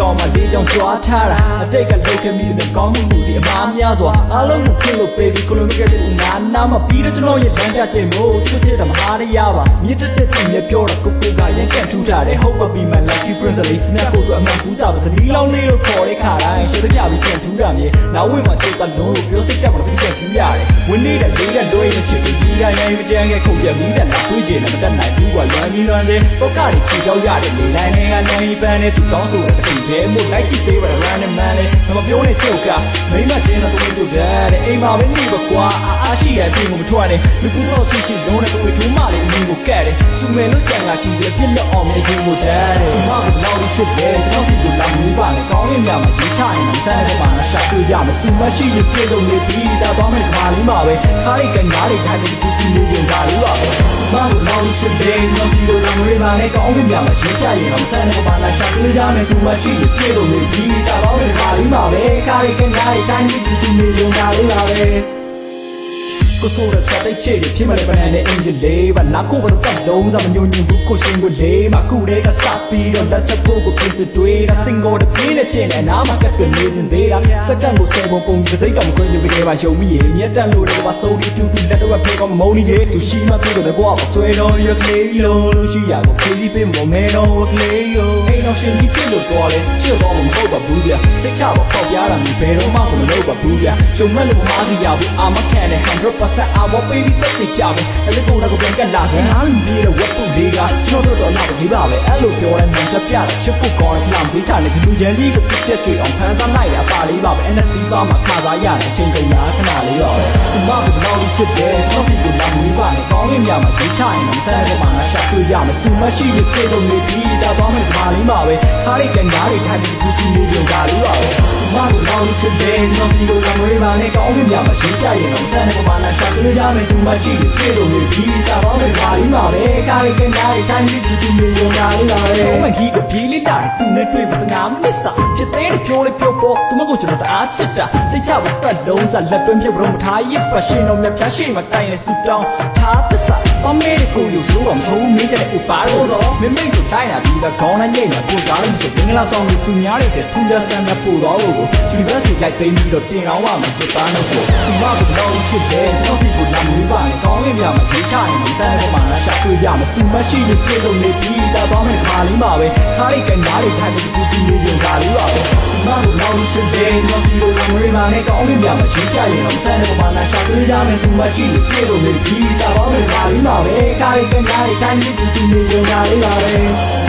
ကောင်မှလေးချောင်းစွာထားတာအတိတ်ကလောက်ခဲ့မိတဲ့ကောင်းမှုတွေအများများစွာအားလုံးကိုဖြစ်လို့ပေးပြီးကိုလိုမိခဲ့တဲ့နာမပြီးတော့ကျွန်တော်ရဲ့လမ်းပြခြင်းမို့ချစ်ချစ်တဲ့မဟာရရပါမြစ်တက်တဲ့မြပြောတော့ကိုကရန်ကန်ထူးထားတယ်ဟုတ်ပါပြီမှ lucky prince လေးမြတ်ကိုဆိုအမှန်ကူးစားပါစလီလောင်းလေးလို့ခေါ်တဲ့ခါတိုင်းရှေ့တပြပြီးပြန်ထူးတာမြေနောက်ဝိမှာစိတ်ကလုံးလို့ပြောစိတ်တက်မှာသိချက်ကူးရတယ်ဝင်းနေတဲ့လေးကလွှဲရချစ်ပြီးဒီတိုင်းတိုင်းမကြမ်းခဲ့ခုန်ပြမိတဲ့လားတွေးချင်တယ်မတတ်နိုင်ဘူးကလွမ်းပြီးလွမ်းစေပုတ်ကတွေဖြေကြောက်ရတယ်လေတိုင်းတွေကနိုင်ပန်းနဲ့သူကောင်းဆိုတဲ့တစ်ချိန်မို့လိုက်ကြည့်သေးပါလား random man လေးမပြောနဲ့ချုပ်ကမိမချင်းတော့သူတို့တဲ့အိမ်မှာပဲနေပါကွာအားရှိရဲ့ပြင်ကိုမထွက်နဲ့လူကူတော့ချစ်ရှိလုံးနဲ့ကိုထူးမလေးအင်းကိုကဲတယ်စူမယ်လို့ကြံလာရှိတယ်ပြစ်လက်အောင်မြင်ရှင်ကိုတဲ့ဒီမှာကလောက်ပြီးချစ်တယ်ကျွန်တော်ဒီလိုလာမူပါနဲ့ကောင်းရင်များမှာရေးချရင်တော့စမ်းတဲ့ဘာသာရှာတွေ့ကြမယ်သူမရှိရင်ပြေဆုံးနေပြီးဒါတော့မယ်ခါလေးမှာပဲခါရိတ်ကညားတွေထိုင်ပြီးသူနေကြတာလို့ပါပဲဘာလို့လောက်ချစ်တယ်ကျွန်တော်ဒီလိုလာမူပါနဲ့ကောင်းရင်များမှာရေးချရင်တော့စမ်းတဲ့ဘာသာရှာတွေ့ကြမယ်သူမရှိရင်ပြေဆုံးနေပြီးဒါတော့မယ်ခါလေးမှာပဲခါရိတ်ကညားတွေထိုင်ပြီးသူနေကြတာလို့ပါပဲကိုဆိုရတဲ့တဲ့ချေဖြစ်မလဲပန်းနဲ့အင်ဂျင်လေးပါနာကိုကတော့တက်လုံးစားမညွန်ညင်ဘူးကိုရှင်ကိုလေးမကူတဲ့ကစပြီးတော့လက်ချက်ကိုပြစ်စတွေးတာစင်ကိုတပြေးနဲ့ချင်းနဲ့နားမှာကပ်ပြနေခြင်းသေးတာစက္ကန့်ကိုဆယ်ပုံပုံစိတ်တော်မခွင့်ယူကြပါရှုံမိရင်မြတ်တန်လို့တော့ပါစိုးပြီးပြူပြလက်တော့ဖေကောမမုန်းနေချေသူရှိမှပြတော့ပဲဘွားဆွဲတော်ရကလေးလို့ရှိရကိုခီးပေးမမဲတော့ကလေးရောအိမ်တော်ရှင်ကြီးဖြစ်လို့တော်လဲချစ်တော်မဟုတ်ပါဘူးဗျစိတ်ချတော့ပေါက်ပြားတာဘယ်တော့မှမလုပ်ပါဘူးဗျရှုံမဲ့လို့မားစီရဘူးအာမခံတဲ့ 100% အဝပေးပြီးတက်ပြပြမယ်အဲ့ဒီကိုတော့ပြန်ကလာတယ်အားလုံးပြီးတော့ဝတ်ဖို့လေးကကျွန်တော်တော့နောက်တစ်ပါပဲအဲ့လိုပြောတဲ့မှန်တက်ပြတာချစ်ဖို့ကောင်းတဲ့ပြေးထားတဲ့ဒီလူချမ်းကြီးကိုပြည့်ပြည့်အောင်ဖန်ဆန်းလိုက်ရပါလေးပါပဲအဲ့ဒီပါမှာခါစားရတဲ့အချိန်ကုန်လားခဏလေးတော့ဒီမှာဘယ်လိုလုပ်ချစ်တယ်ကျွန်တော်ဒီကိုလာမူပါနဲ့ကောင်းရင်များမှာရေးချရင်တော့စမ်းတဲ့မှာရှာတွေ့ကြမယ်သူမရှိရင်ပြေတော့နေပြီးဒါတော့မယ်ပါလေးပါပဲခါရိတ်ကညားတွေထိုင်ပြီးသူနေကြတာလေးပါပဲဒီမှာဘယ်လိုလုပ်ချစ်တယ်ကျွန်တော်ဒီကိုလာမူပါနဲ့ကောင်းရင်များမှာရေးချရင်တော့စမ်းတဲ့မှာရှာတွေ့ကြမယ်သူမရှိရင်ပြေတော့နေပြီးဒါတော့မယ်ပါလေးပါပဲခါရိတ်ကညားတွေထိုင်ပြီးသူနေကြတာလေးပါပဲတော့မကြီးကပြေးလေးတာသူနဲ့တွေ့ပါစနာမစ်စာဖြစ်သေးတယ်ပြောလေးပြောပေါ်သူမကိုကျွန်တော်တအားချစ်တာစိတ်ချဖို့တက်လုံးစားလက်တွင်းပြဘုံမထားရစ်ပရှင်တော်မြတ်ဖြားရှိမှတိုင်နေစူတောင်းထားသစ္စာပမေးကိုယူဆိုတော့မထုံးမင်းတဲ့ဥပါတော့မမေးဆိုတိုင်းတာဒီကခေါင်းနဲ့ညိတ်နေပို့ကားလို့ဆိုဘင်္ဂလားဆောင်ကိုသူများတဲ့ထူးခြားစမ်းတဲ့ပို့တော့ကို University လိုက်သိမ်းပြီးတော့တင်အောင်ရမှာပြတာတော့ကိုဒီမှာကတော့ချစ်တယ်ကျွန်တော်ဒီကိုလာမူပါနဲ့ကောင်းရင်များမှာရေးချရင်ဒီတိုင်းပေါ်မှာရှာတွေ့ကြမယ်သူမရှိရင်ပြေဆုံးနေပြီးဒါတော့မယ်ခါလေးပါပဲခါရိတ်ကညားတွေထိုင်ပြီးသူနေကြတာလေးပါပဲဒီမှာကတော့ချစ်တယ်ကျွန်တော်ဒီကိုလာမူပါနဲ့ကောင်းရင်များမှာရေးချရင်တော့စမ်းတဲ့ပေါ်မှာရှာတွေ့ကြမယ်သူမရှိရင်ပြေဆုံးနေပြီးဒါတော့မယ်ခါလေးပါပဲခါရိတ်ကညားတွေထိုင်ပြီးသူနေကြတာလေးပါပဲ